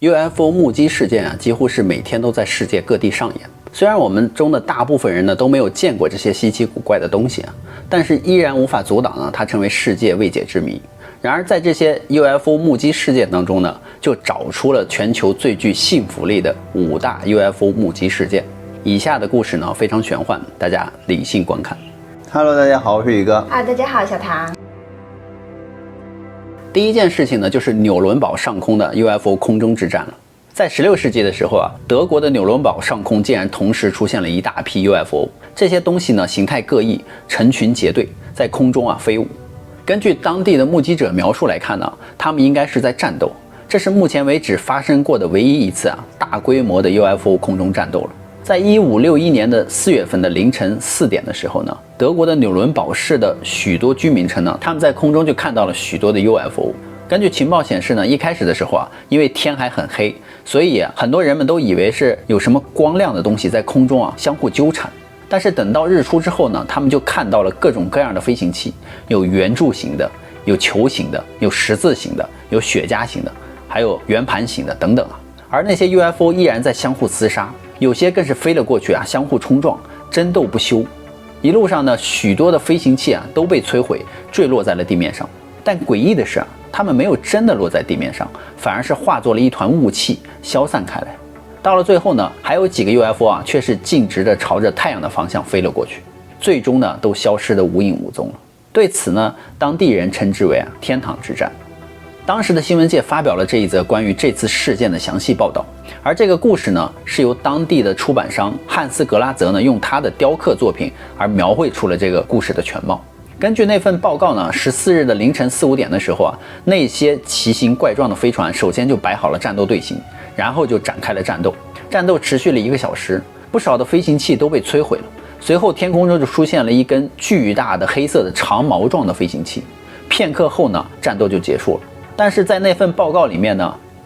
UFO 目击事件几乎是每天都在世界各地上演。虽然我们中的大部分人都没有见过这些稀奇古怪的东西但是依然无法阻挡它成为世界未解之谜。然而在这些 UFO 目击事件当中就找出了全球最具信服力的5大 UFO 目击事件。以下的故事非常玄幻，大家理性观看。Hello， 大家好，我是宇哥。大家好，小唐。第一件事情就是纽伦堡上空的 UFO 空中之战了。在16世纪的时候德国的纽伦堡上空竟然同时出现了一大批 UFO， 这些东西形态各异，成群结队在空中飞舞。根据当地的目击者描述来看他们应该是在战斗，这是目前为止发生过的唯一一次大规模的 UFO 空中战斗了。在1561年的4月份的凌晨4点的时候德国的纽伦堡市的许多居民称他们在空中就看到了许多的 UFO。根据情报显示一开始的时候因为天还很黑，所以很多人们都以为是有什么光亮的东西在空中相互纠缠。但是等到日出之后他们就看到了各种各样的飞行器，有圆柱形的，有球形的，有十字形的，有雪茄形的，还有圆盘形的等等而那些 UFO 依然在相互厮杀，有些更是飞了过去相互冲撞，争斗不休。一路上许多的飞行器都被摧毁，坠落在了地面上。但诡异的是它们没有真的落在地面上，反而是化作了一团雾气消散开来。到了最后还有几个 UFO 却是径直的朝着太阳的方向飞了过去，最终都消失得无影无踪了。对此当地人称之为天堂之战。当时的新闻界发表了这一则关于这次事件的详细报道，而这个故事是由当地的出版商汉斯·格拉泽用他的雕刻作品而描绘出了这个故事的全貌。根据那份报告14日的凌晨4、5点的时候那些奇形怪状的飞船首先就摆好了战斗队形，然后就展开了战斗。战斗持续了1个小时，不少的飞行器都被摧毁了。随后天空中就出现了一根巨大的黑色的长毛状的飞行器。片刻后战斗就结束了。但是在那份报告里面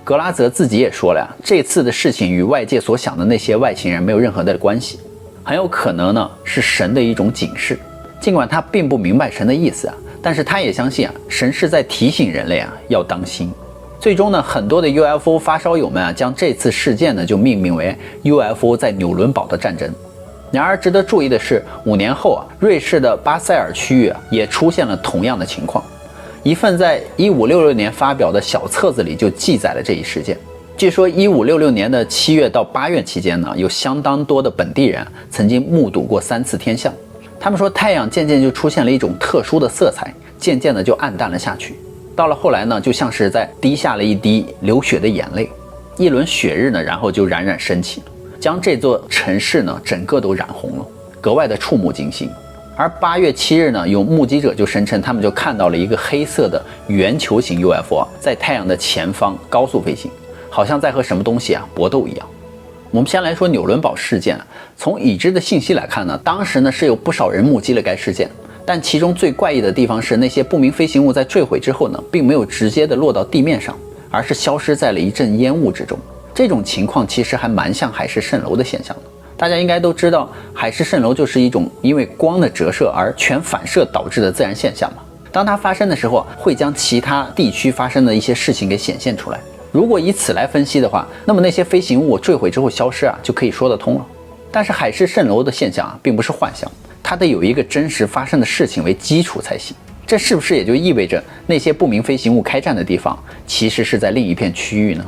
格拉泽自己也说了这次的事情与外界所想的那些外星人没有任何的关系，很有可能是神的一种警示。尽管他并不明白神的意思但是他也相信神是在提醒人类要当心。最终很多的 UFO 发烧友们将这次事件就命名为 UFO 在纽伦堡的战争。然而值得注意的是，5年后瑞士的巴塞尔区域也出现了同样的情况。一份在1566年发表的小册子里就记载了这一事件。据说1566年的7月到8月期间有相当多的本地人曾经目睹过3次天象。他们说太阳渐渐就出现了一种特殊的色彩，渐渐的就暗淡了下去。到了后来就像是在滴下了一滴流血的眼泪。一轮血日然后就冉冉升起了，将这座城市整个都染红了，格外的触目惊心。而8月7日有目击者就声称他们就看到了一个黑色的圆球形 UFO 在太阳的前方高速飞行，好像在和什么东西搏斗一样。我们先来说纽伦堡事件。从已知的信息来看当时是有不少人目击了该事件，但其中最怪异的地方是那些不明飞行物在坠毁之后并没有直接的落到地面上，而是消失在了一阵烟雾之中。这种情况其实还蛮像海市蜃楼的现象的。大家应该都知道，海市蜃楼就是一种因为光的折射而全反射导致的自然现象嘛。当它发生的时候会将其他地区发生的一些事情给显现出来。如果以此来分析的话，那么那些飞行物坠毁之后消失就可以说得通了。但是海市蜃楼的现象并不是幻想，它得有一个真实发生的事情为基础才行。这是不是也就意味着那些不明飞行物开战的地方其实是在另一片区域呢？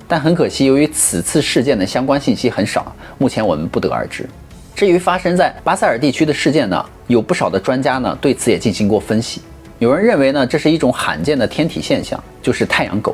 但很可惜，由于此次事件的相关信息很少，目前我们不得而知。至于发生在巴塞尔地区的事件有不少的专家对此也进行过分析。有人认为这是一种罕见的天体现象，就是太阳狗。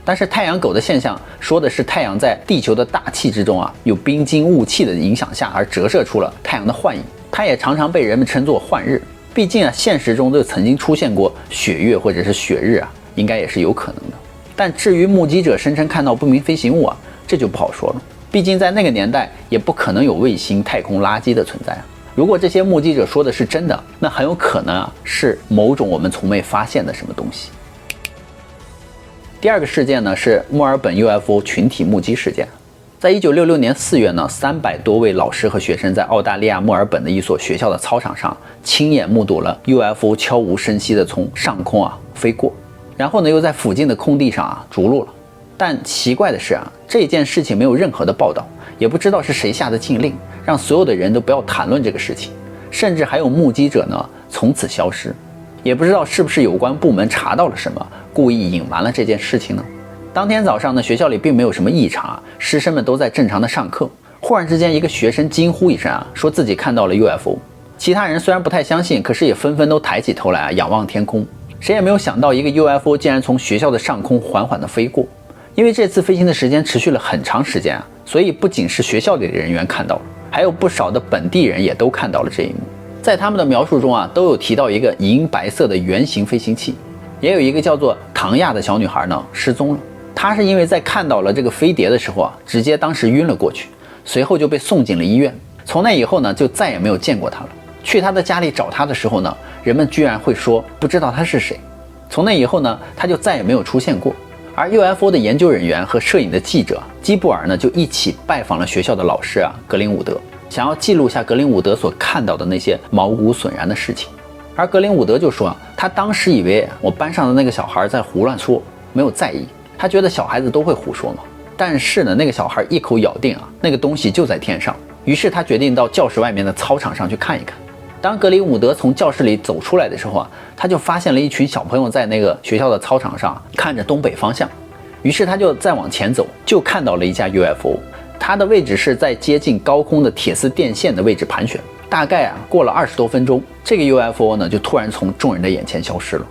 但是太阳狗的现象说的是太阳在地球的大气之中有冰晶雾气的影响下而折射出了太阳的幻影。它也常常被人们称作幻日，毕竟现实中就曾经出现过血月或者是血日应该也是有可能的。但至于目击者声称看到不明飞行物这就不好说了。毕竟在那个年代也不可能有卫星、太空垃圾的存在如果这些目击者说的是真的，那很有可能是某种我们从未发现的什么东西。第二个事件是墨尔本 UFO 群体目击事件。在1966年4月300多位老师和学生在澳大利亚墨尔本的一所学校的操场上亲眼目睹了 UFO 悄无声息地从上空飞过，然后又在附近的空地上着陆了。但奇怪的是啊，这件事情没有任何的报道，也不知道是谁下的禁令，让所有的人都不要谈论这个事情，甚至还有目击者呢从此消失，也不知道是不是有关部门查到了什么，故意隐瞒了这件事情呢？当天早上呢，学校里并没有什么异常，师生们都在正常的上课。忽然之间，一个学生惊呼一声啊，说自己看到了 UFO。其他人虽然不太相信，可是也纷纷都抬起头来啊，仰望天空。谁也没有想到，一个 UFO 竟然从学校的上空缓缓地飞过。因为这次飞行的时间持续了很长时间啊，所以不仅是学校里的人员看到了，还有不少的本地人也都看到了这一幕。在他们的描述中啊，都有提到一个银白色的圆形飞行器，也有一个叫做唐亚的小女孩呢失踪了。她是因为在看到了这个飞碟的时候啊，直接当时晕了过去，随后就被送进了医院。从那以后呢，就再也没有见过她了。去她的家里找她的时候呢，人们居然会说不知道她是谁。从那以后呢，她就再也没有出现过。而 UFO 的研究人员和摄影的记者基布尔呢，就一起拜访了学校的老师啊格林伍德，想要记录下格林伍德所看到的那些毛骨悚然的事情。而格林伍德就说啊，他当时以为我班上的那个小孩在胡乱说，没有在意，他觉得小孩子都会胡说嘛。但是呢，那个小孩一口咬定啊，那个东西就在天上。于是他决定到教室外面的操场上去看一看。当格林伍德从教室里走出来的时候啊，他就发现了一群小朋友在那个学校的操场上看着东北方向。于是他就再往前走，就看到了一架 UFO， 它的位置是在接近高空的铁丝电线的位置盘旋。大概啊过了20多分钟，这个 UFO 呢就突然从众人的眼前消失了。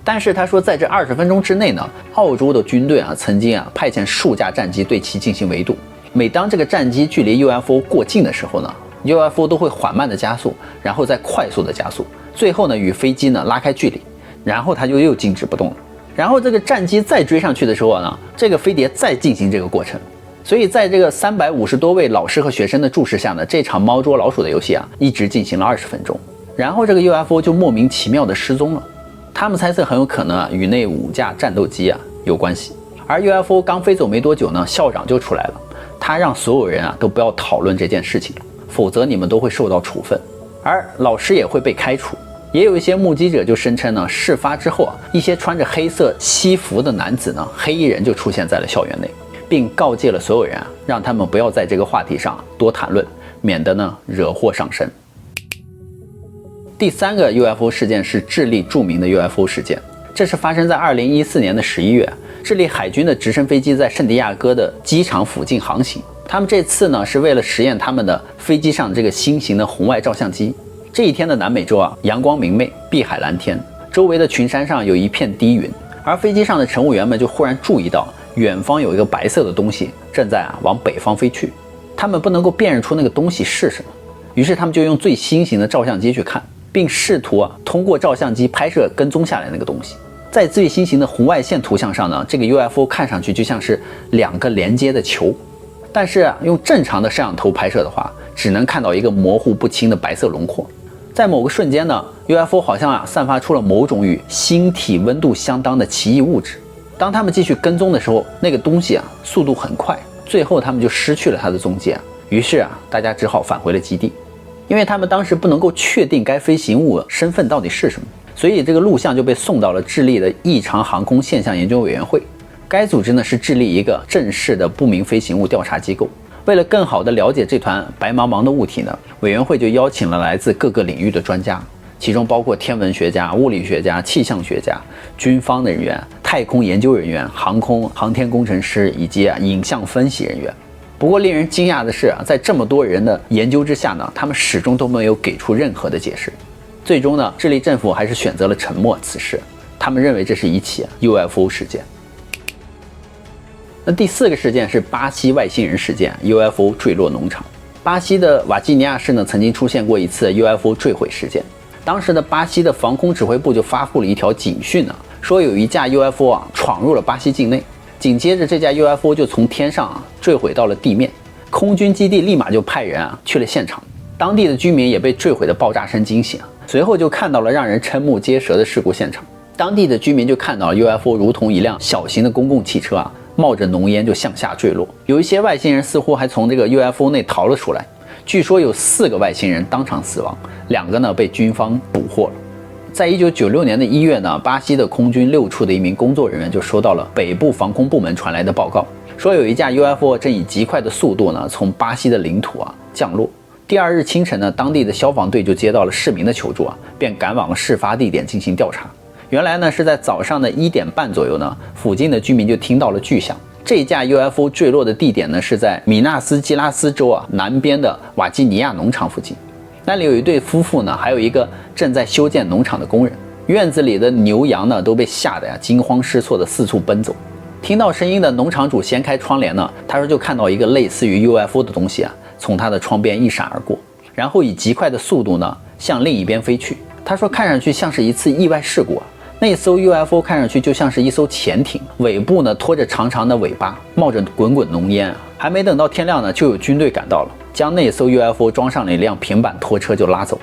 但是他说，在这20分钟之内呢，澳洲的军队啊曾经啊派遣数架战机对其进行围堵。每当这个战机距离 UFO 过近的时候呢， UFO 都会缓慢的加速，然后再快速的加速，最后呢与飞机呢拉开距离，然后它就又静止不动了。然后这个战机再追上去的时候呢，这个飞碟再进行这个过程。所以在这个350多位老师和学生的注视下呢，这场猫捉老鼠的游戏啊一直进行了20分钟。然后这个 UFO 就莫名其妙的失踪了。他们猜测很有可能啊与那5架战斗机啊有关系。而 UFO 刚飞走没多久呢，校长就出来了，他让所有人啊都不要讨论这件事情，否则你们都会受到处分，而老师也会被开除。也有一些目击者就声称呢，事发之后啊，一些穿着黑色西服的男子呢，黑衣人就出现在了校园内，并告诫了所有人啊，让他们不要在这个话题上多谈论，免得呢惹祸上身。第3个 UFO 事件是智利著名的 UFO 事件，这是发生在2014年的11月，智利海军的直升飞机在圣地亚哥的机场附近航行。他们这次呢是为了实验他们的飞机上这个新型的红外照相机。这一天的南美洲啊，阳光明媚，碧海蓝天，周围的群山上有一片低云，而飞机上的乘务员们就忽然注意到远方有一个白色的东西正在往北方飞去，他们不能够辨认出那个东西是什么，于是他们就用最新型的照相机去看，并试图通过照相机拍摄跟踪下来那个东西。在最新型的红外线图像上呢，这个 UFO 看上去就像是2个连接的球，但是用正常的摄像头拍摄的话，只能看到一个模糊不清的白色轮廓。在某个瞬间呢， UFO 好像散发出了某种与星体温度相当的奇异物质。当他们继续跟踪的时候，那个东西速度很快，最后他们就失去了它的踪迹。于是大家只好返回了基地，因为他们当时不能够确定该飞行物身份到底是什么，所以这个录像就被送到了智利的异常航空现象研究委员会。该组织呢是智利一个正式的不明飞行物调查机构。为了更好地了解这团白茫茫的物体呢，委员会就邀请了来自各个领域的专家，其中包括天文学家、物理学家、气象学家、军方的人员、太空研究人员、航天工程师以及影像分析人员。不过令人惊讶的是在这么多人的研究之下呢，他们始终都没有给出任何的解释。最终呢，智利政府还是选择了沉默此事，他们认为这是一起 UFO 事件。那第4个事件是巴西外星人事件 UFO 坠落农场。巴西的瓦基尼亚市呢曾经出现过一次 UFO 坠毁事件，当时的巴西的防空指挥部就发布了一条警讯说有一架 UFO 闯入了巴西境内，紧接着这架 UFO 就从天上坠毁到了地面，空军基地立马就派人去了现场，当地的居民也被坠毁的爆炸声惊醒，随后就看到了让人瞠目结舌的事故现场。当地的居民就看到了 UFO 如同一辆小型的公共汽车冒着浓烟就向下坠落，有一些外星人似乎还从这个 UFO 内逃了出来，据说有4个外星人当场死亡，2个呢被军方捕获了。在1996年的1月呢，巴西的空军6处的一名工作人员就收到了北部防空部门传来的报告，说有一架 UFO 正以极快的速度呢从巴西的领土降落。第2日清晨呢，当地的消防队就接到了市民的求助便赶往了事发地点进行调查。原来呢是在早上的1点半左右呢，附近的居民就听到了巨响。这架 UFO 坠落的地点呢是在米纳斯基拉斯州南边的瓦基尼亚农场附近。那里有一对夫妇呢，还有一个正在修建农场的工人。院子里的牛羊呢都被吓得惊慌失措的四处奔走。听到声音的农场主掀开窗帘呢，他说就看到一个类似于 UFO 的东西从他的窗边一闪而过，然后以极快的速度呢向另一边飞去。他说看上去像是一次意外事故那艘 UFO 看上去就像是一艘潜艇，尾部呢拖着长长的尾巴，冒着滚滚浓烟还没等到天亮呢，就有军队赶到了，将那艘 UFO 装上了一辆平板拖车就拉走了。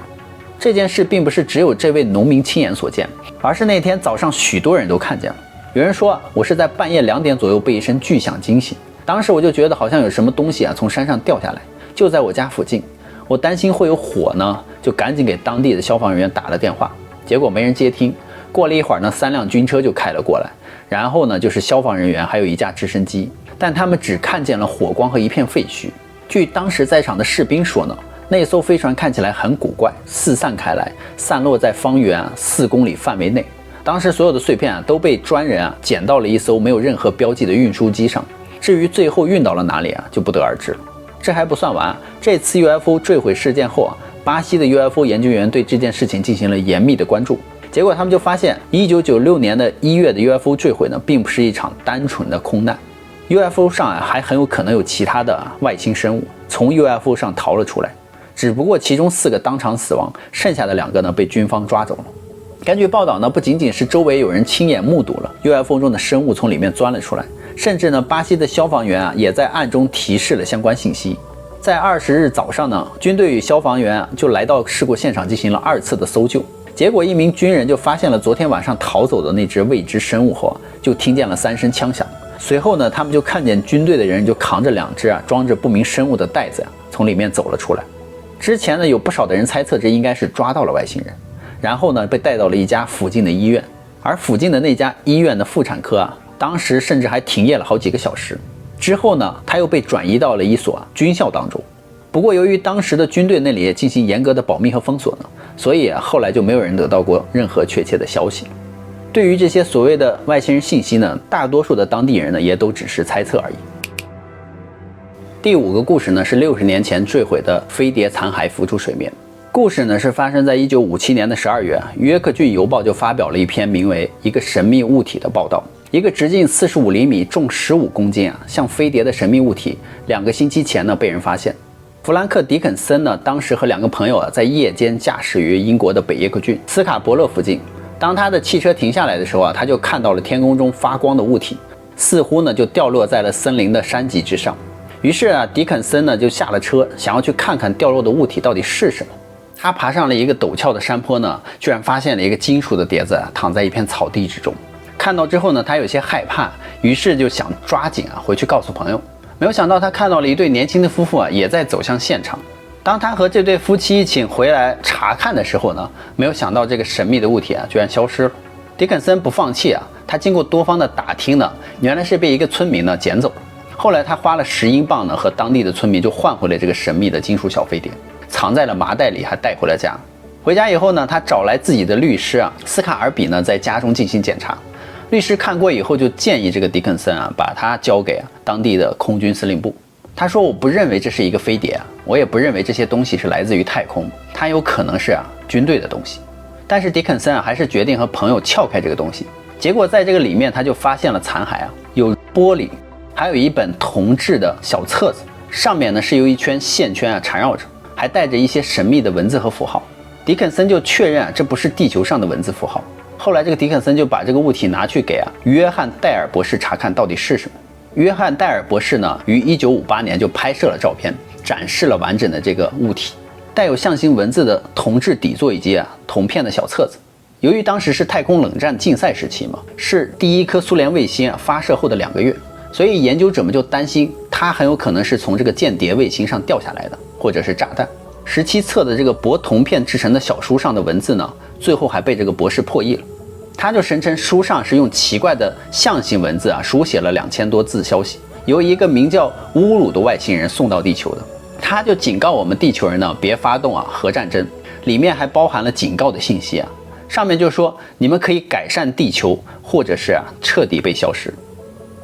这件事并不是只有这位农民亲眼所见，而是那天早上许多人都看见了。有人说我是在半夜2点左右被一声巨响惊醒，当时我就觉得好像有什么东西从山上掉下来，就在我家附近，我担心会有火呢，就赶紧给当地的消防人员打了电话，结果没人接听。过了一会儿呢，3辆军车就开了过来，然后呢就是消防人员还有一架直升机，但他们只看见了火光和一片废墟。据当时在场的士兵说呢，那艘飞船看起来很古怪，四散开来，散落在方圆4公里范围内。当时所有的碎片都被专人捡到了一艘没有任何标记的运输机上，至于最后运到了哪里就不得而知了。这还不算完，这次 UFO 坠毁事件后巴西的 UFO 研究员对这件事情进行了严密的关注。结果他们就发现1996年的1月的 UFO 坠毁呢，并不是一场单纯的空难， UFO 上还很有可能有其他的外星生物从 UFO 上逃了出来，只不过其中4个当场死亡，剩下的2个呢被军方抓走了。根据报道呢，不仅仅是周围有人亲眼目睹了 UFO 中的生物从里面钻了出来，甚至呢巴西的消防员也在暗中提示了相关信息。在20日早上呢，军队与消防员就来到事故现场进行了2次的搜救。结果一名军人就发现了昨天晚上逃走的那只未知生物后就听见了3声枪响。随后呢，他们就看见军队的人就扛着2只装着不明生物的袋子从里面走了出来。之前呢，有不少的人猜测这应该是抓到了外星人，然后呢被带到了一家附近的医院，而附近的那家医院的妇产科当时甚至还停业了好几个小时。之后呢，他又被转移到了一所军校当中。不过由于当时的军队那里也进行严格的保密和封锁呢，所以后来就没有人得到过任何确切的消息。对于这些所谓的外星人信息呢，大多数的当地人呢也都只是猜测而已。第5个故事呢是60年前坠毁的飞碟残骸浮出水面。故事呢是发生在1957年的12月，约克郡邮报就发表了一篇名为《一个神秘物体》的报道。一个直径45厘米、重15公斤像飞碟的神秘物体，2个星期前呢被人发现。弗兰克·迪肯森呢，当时和2个朋友在夜间驾驶于英国的北约克郡斯卡伯勒附近。当他的汽车停下来的时候他就看到了天空中发光的物体，似乎呢就掉落在了森林的山脊之上。于是迪肯森呢就下了车，想要去看看掉落的物体到底是什么。他爬上了一个陡峭的山坡呢，居然发现了一个金属的碟子躺在一片草地之中。看到之后呢，他有些害怕，于是就想抓紧回去告诉朋友。没有想到他看到了一对年轻的夫妇也在走向现场。当他和这对夫妻一起回来查看的时候呢，没有想到这个神秘的物体居然消失了。迪肯森不放弃他经过多方的打听呢，原来是被一个村民捡走了。后来他花了10英镑呢，和当地的村民就换回了这个神秘的金属小飞碟，藏在了麻袋里，还带回了家。回家以后呢，他找来自己的律师斯卡尔比呢，在家中进行检查。律师看过以后就建议这个迪肯森把他交给当地的空军司令部。他说我不认为这是一个飞碟我也不认为这些东西是来自于太空，它有可能是军队的东西。但是迪肯森还是决定和朋友撬开这个东西。结果在这个里面他就发现了残骸有玻璃，还有一本铜制的小册子，上面呢是由一圈线圈缠绕着，还带着一些神秘的文字和符号。迪肯森就确认这不是地球上的文字符号。后来这个迪肯森就把这个物体拿去给约翰戴尔博士查看到底是什么。约翰戴尔博士呢于1958年就拍摄了照片，展示了完整的这个物体，带有象形文字的铜制底座以及铜片的小册子。由于当时是太空冷战竞赛时期嘛，是第一颗苏联卫星发射后的2个月，所以研究者们就担心它很有可能是从这个间谍卫星上掉下来的，或者是炸弹。17册的这个薄铜片制成的小书上的文字呢，最后还被这个博士破译了。他就声称书上是用奇怪的象形文字书写了2000多字消息，由一个名叫乌鲁的外星人送到地球的。他就警告我们地球人呢，别发动核战争，里面还包含了警告的信息上面就说你们可以改善地球，或者是彻底被消失。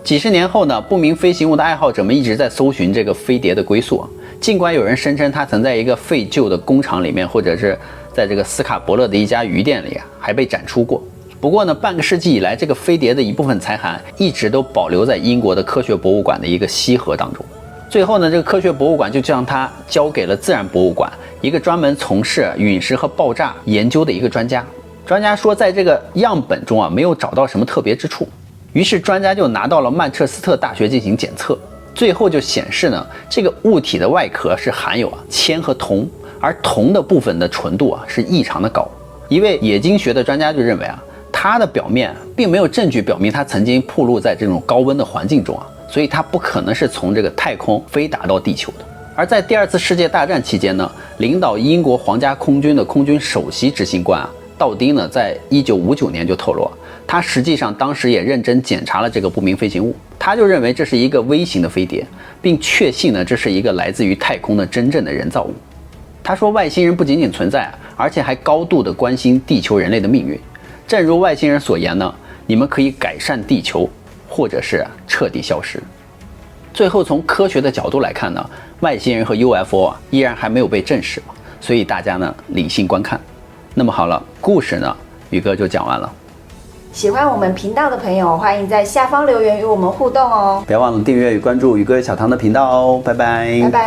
几十年后呢，不明飞行物的爱好者们一直在搜寻这个飞碟的归宿尽管有人声称它曾在一个废旧的工厂里面，或者是在这个斯卡伯勒的一家鱼店里还被展出过。不过呢，半个世纪以来，这个飞碟的一部分残骸一直都保留在英国的科学博物馆的一个锡盒当中。最后呢，这个科学博物馆就将它交给了自然博物馆，一个专门从事陨石和爆炸研究的一个专家。专家说，在这个样本中没有找到什么特别之处。于是专家就拿到了曼彻斯特大学进行检测，最后就显示呢，这个物体的外壳是含有铅和铜，而铜的部分的纯度是异常的高。一位冶金学的专家就认为它的表面并没有证据表明它曾经暴露在这种高温的环境中所以它不可能是从这个太空飞达到地球的。而在第2次世界大战期间呢，领导英国皇家空军的空军首席执行官道丁呢，在1959年就透露他实际上当时也认真检查了这个不明飞行物，他就认为这是一个微型的飞碟，并确信呢这是一个来自于太空的真正的人造物。他说外星人不仅仅存在，而且还高度的关心地球人类的命运。正如外星人所言呢，你们可以改善地球，或者是彻底消失。最后从科学的角度来看呢，外星人和 UFO 依然还没有被证实，所以大家呢理性观看。那么好了，故事呢宇哥就讲完了。喜欢我们频道的朋友，欢迎在下方留言与我们互动哦。不要忘了订阅与关注宇哥小唐的频道哦，拜拜。拜拜。